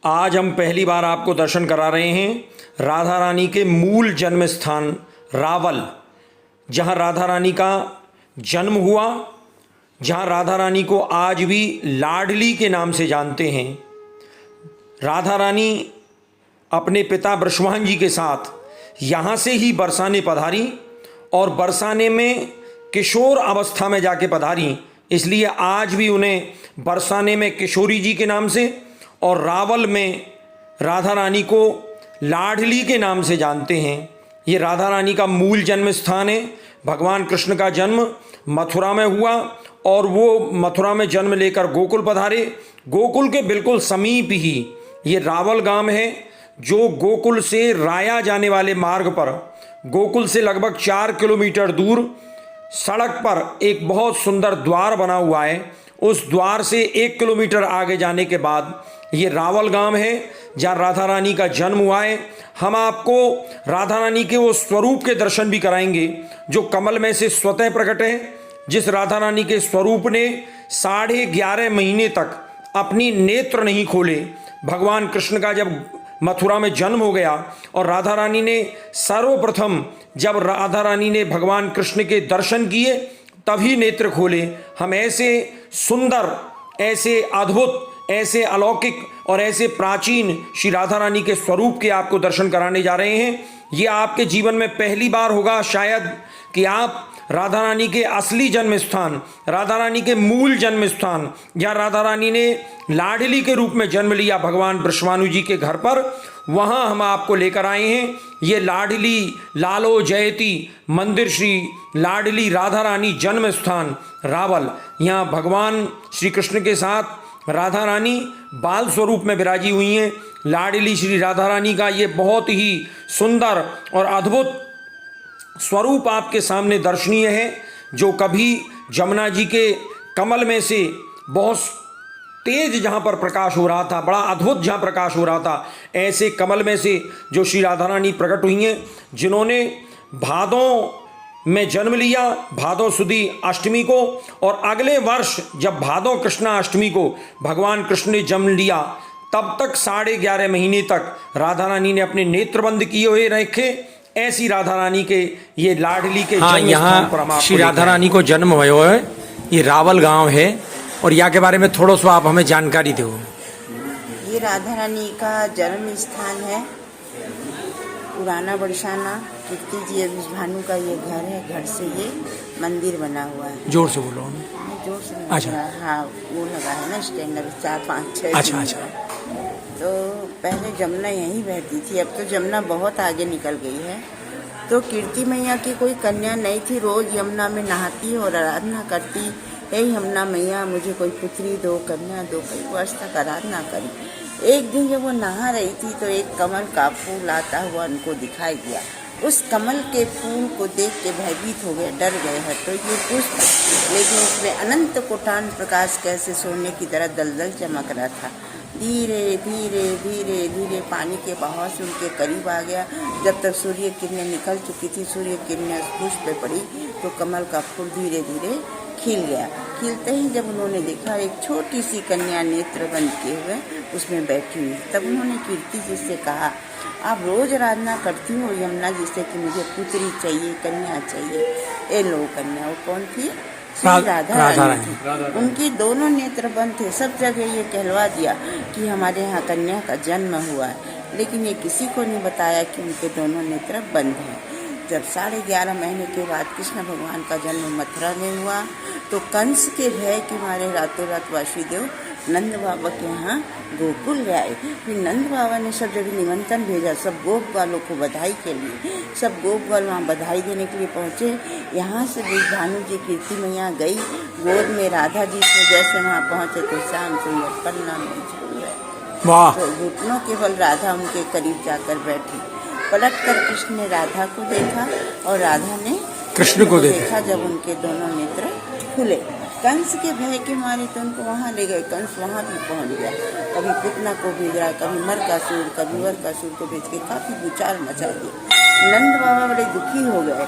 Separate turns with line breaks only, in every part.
आज हम पहली बार आपको दर्शन करा रहे हैं राधा रानी के मूल जन्म स्थान रावल, जहां राधा रानी का जन्म हुआ, जहां राधा रानी को आज भी लाडली के नाम से जानते हैं। राधा रानी अपने पिता बृषभान जी के साथ यहाँ से ही बरसाने पधारी और बरसाने में किशोर अवस्था में जाके पधारी, इसलिए आज भी उन्हें बरसाने में किशोरी जी के नाम से और रावल में राधा रानी को लाडली के नाम से जानते हैं। ये राधा रानी का मूल जन्म स्थान है। भगवान कृष्ण का जन्म मथुरा में हुआ और वो मथुरा में जन्म लेकर गोकुल पधारे। गोकुल के बिल्कुल समीप ही ये रावल गांव है, जो गोकुल से राया जाने वाले मार्ग पर गोकुल से लगभग 4 किलोमीटर दूर सड़क पर एक बहुत सुंदर द्वार बना हुआ है। उस द्वार से 1 किलोमीटर आगे जाने के बाद ये रावल गांव है, जहाँ राधा रानी का जन्म हुआ है। हम आपको राधा रानी के वो स्वरूप के दर्शन भी कराएंगे जो कमल में से स्वतः प्रकट है। जिस राधा रानी के स्वरूप ने 11.5 महीने तक अपनी नेत्र नहीं खोले। भगवान कृष्ण का जब मथुरा में जन्म हो गया और राधा रानी ने सर्वप्रथम जब राधा रानी ने भगवान कृष्ण के दर्शन किए तभी नेत्र खोले। हम ऐसे सुंदर, ऐसे अद्भुत, ऐसे अलौकिक और ऐसे प्राचीन श्री राधा रानी के स्वरूप के आपको दर्शन कराने जा रहे हैं। ये आपके जीवन में पहली बार होगा शायद कि आप राधा रानी के असली जन्म स्थान, राधा रानी के मूल जन्म स्थान, जहाँ राधा रानी ने लाडली के रूप में जन्म लिया भगवान वृषभानु जी के घर पर, वहाँ हम आपको लेकर आए हैं। ये लाडली लालो जयती मंदिर श्री लाडली राधा रानी जन्म स्थान रावल। यहाँ भगवान श्री कृष्ण के साथ राधा रानी बाल स्वरूप में विराजी हुई हैं। लाडली श्री राधा रानी का ये बहुत ही सुंदर और अद्भुत स्वरूप आपके सामने दर्शनीय है, जो कभी जमुना जी के कमल में से बहुत तेज जहाँ पर प्रकाश हो रहा था, बड़ा अद्भुत जहाँ प्रकाश हो रहा था, ऐसे कमल में से जो श्री राधा रानी प्रकट हुई हैं, जिन्होंने भादों में जन्म लिया, भादों सुदी अष्टमी को, और अगले वर्ष जब भादों कृष्णा अष्टमी को भगवान कृष्ण ने जन्म लिया, तब तक 11.5 महीने तक राधा रानी ने अपने नेत्र बंद किए हुए रखे। ऐसी राधा रानी के ये लाडली के जन्म स्थान पर हम
श्री राधा रानी को जन्म हुआ है। ये रावल गांव है और यहाँ के बारे में थोड़ा सा आप हमें जानकारी दो।
ये राधा रानी का जन्म स्थान है, पुराना बरसाना कीर्ति जी भानु का ये घर है। घर से ये मंदिर बना हुआ है।
जोर से बोलो।
जोर से
अच्छा।
हाँ, वो लगा है ना स्टैंड, 4, 5, 6।
अच्छा।
तो पहले जमुना यहीं बहती थी, अब तो जमुना बहुत आगे निकल गई है। तो कीर्ति मैया की कोई कन्या नहीं थी, रोज यमुना में नहाती और आराधना करती, हे यमुना मैया मुझे कोई पुत्री दो, कन्या दो। कई वर्ष तक आराधना करी। एक दिन जब वो नहा रही थी तो एक कमल का फूल आता हुआ उनको दिखाई दिया। उस कमल के फूल को देख के भयभीत हो गए, डर गए हैं। तो ये पुष्प, लेकिन उसमें अनंत कोटान प्रकाश कैसे सोने की तरह दलदल चमक रहा था। धीरे धीरे धीरे धीरे पानी के बहाव से उनके करीब आ गया। जब तक सूर्य किरणें निकल चुकी थी, सूर्य किरणें उस पुष्प पे पड़ी तो कमल का फूल धीरे धीरे खिल गया। खिलते ही जब उन्होंने देखा एक छोटी सी कन्या नेत्र बंद किए हुए उसमें बैठी हुई, तब उन्होंने कीर्ति जी से कहा, आप रोज आराधना करती हो यमुना जी से कि मुझे पुत्री चाहिए, कन्या चाहिए। ए लो कन्या, वो कौन थी? राधा रानी। उनकी दोनों नेत्र बंद थे। सब जगह ये कहलवा दिया कि हमारे यहाँ कन्या का जन्म हुआ है, लेकिन ये किसी को नहीं बताया कि उनके दोनों नेत्र बंद हैं। जब 11.5 महीने के बाद कृष्ण भगवान का जन्म मथुरा में हुआ तो कंस के भय के मारे रातों रात वासुदेव नंद बाबा के यहाँ गोकुल गए। फिर नंद बाबा ने सब जगह निमंत्रण भेजा, सब गोप वालों को बधाई के लिए। सब गोप वाले वहाँ बधाई देने के लिए पहुँचे। यहाँ से भानु जी कीर्ति मैया गई गोद में राधा जी से, जैसे वहाँ पहुँचे तो श्याम सुंदर पन्ना में झूल गए। तो घुटनों के बल राधा उनके करीब जाकर बैठी। पलट कर कृष्ण ने राधा को देखा और राधा ने कृष्ण को देखा। जब उनके दोनों नेत्र खुले, कंस के भय के मारे तो उनको वहाँ ले गए। कंस वहाँ भी पहुँच गया। कभी पुतना को भेज रहा, कभी मरकासुर, कभी वरकासुर को भेज के काफी भूचाल मचा दिया। नंद बाबा बड़े दुखी हो गए।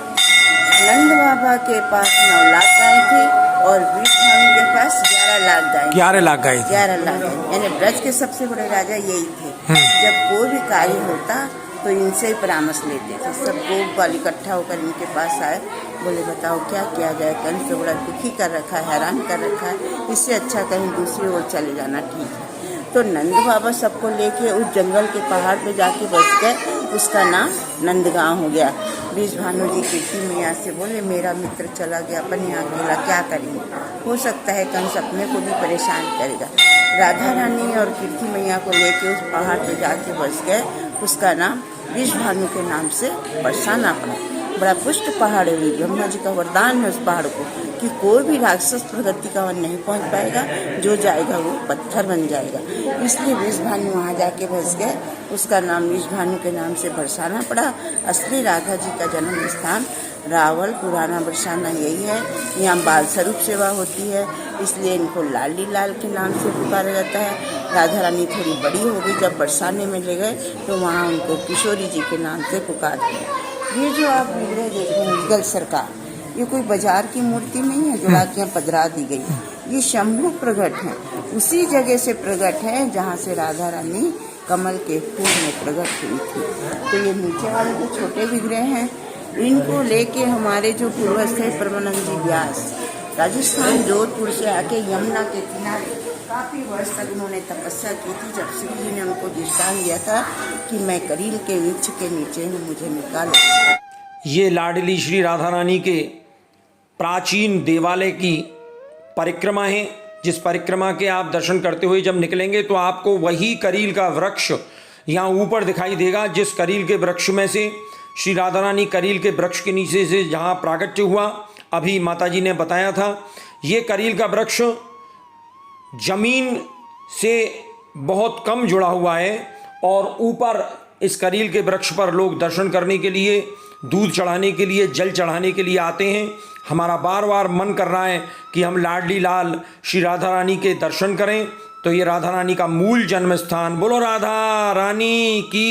नंद बाबा के पास 9 लाख गाय थे और बीच भानु के पास 11 लाख गाय
11 लाख गाय थी।
11 लाख गाय, यानी ब्रज के सबसे बड़े राजा यही थे। जब कोई भी कार्य होता तो इनसे ही परामर्श लेते थे। सब लोग बाल इकट्ठा होकर इनके पास आए, बोले बताओ क्या किया जाए, कहीं से बड़ा दुखी कर रखा है, हैरान कर रखा है, इससे अच्छा कहीं दूसरी ओर चले जाना ठीक है। तो नंद बाबा सबको लेके उस जंगल के पहाड़ पे जाके बस गए, उसका नाम नंदगांव हो गया। बीज भानु जी कीर्ति मैया से बोले मेरा मित्र चला गया, अपन यहाँ अकेला क्या करेंगे, हो सकता है कंस अपने को भी परेशान करेगा। राधा रानी और कीर्ति मैया को लेके उस पहाड़ पे जाके बस गए, उसका नाम बीज भानु के नाम से बरसाना पड़ा। बड़ा पुष्ट पहाड़ है, ब्रह्मा जी का वरदान है उस पहाड़ को कि कोई भी राक्षस प्रगति का वन नहीं पहुंच पाएगा, जो जाएगा वो पत्थर बन जाएगा। इसलिए बीज भानु वहाँ जाके बस गए, उसका नाम बीज भानु के नाम से बरसाना पड़ा। असली राधा जी का जन्म स्थान रावल पुराना बरसाना यही है। यहाँ बाल स्वरूप सेवा होती है, इसलिए इनको लाली लाल के नाम से पुकारा जाता है। राधा रानी थोड़ी बड़ी हो गई, जब बरसाने में ले गए तो वहाँ उनको किशोरी जी के नाम से पुकारते हैं। ये जो आप विग्रह देख रहे हैं मुगल सरकार, ये कोई बाजार की मूर्ति नहीं है जो लाके यहाँ पधरा दी गई, ये शंभु प्रकट है, उसी जगह से प्रकट है जहाँ से राधा रानी कमल के फूल में प्रकट हुई थी। तो ये नीचे वाले जो छोटे विग्रह हैं, इनको लेके हमारे जो पूर्वज थे परमानंद जी व्यास राजस्थान जोधपुर से आके यमुना के किनारे काफ़ी वर्ष तक उन्होंने तपस्या की थी। जब श्री जी ने उनको दृष्टांत दिया था कि मैं करील के वृक्ष के नीचे हूँ, मुझे निकालो।
ये लाडली श्री राधा रानी के प्राचीन देवालय की परिक्रमा है, जिस परिक्रमा के आप दर्शन करते हुए जब निकलेंगे तो आपको वही करील का वृक्ष यहाँ ऊपर दिखाई देगा, जिस करील के वृक्ष में से श्री राधा रानी करील के वृक्ष के नीचे से जहाँ प्राकट्य हुआ, अभी माताजी ने बताया था, ये करील का वृक्ष जमीन से बहुत कम जुड़ा हुआ है और ऊपर इस करील के वृक्ष पर लोग दर्शन करने के लिए, दूध चढ़ाने के लिए, जल चढ़ाने के लिए आते हैं। हमारा बार बार मन कर रहा है कि हम लाडली लाल श्री राधा रानी के दर्शन करें। तो ये राधा रानी का मूल जन्म स्थान, बोलो राधा रानी की।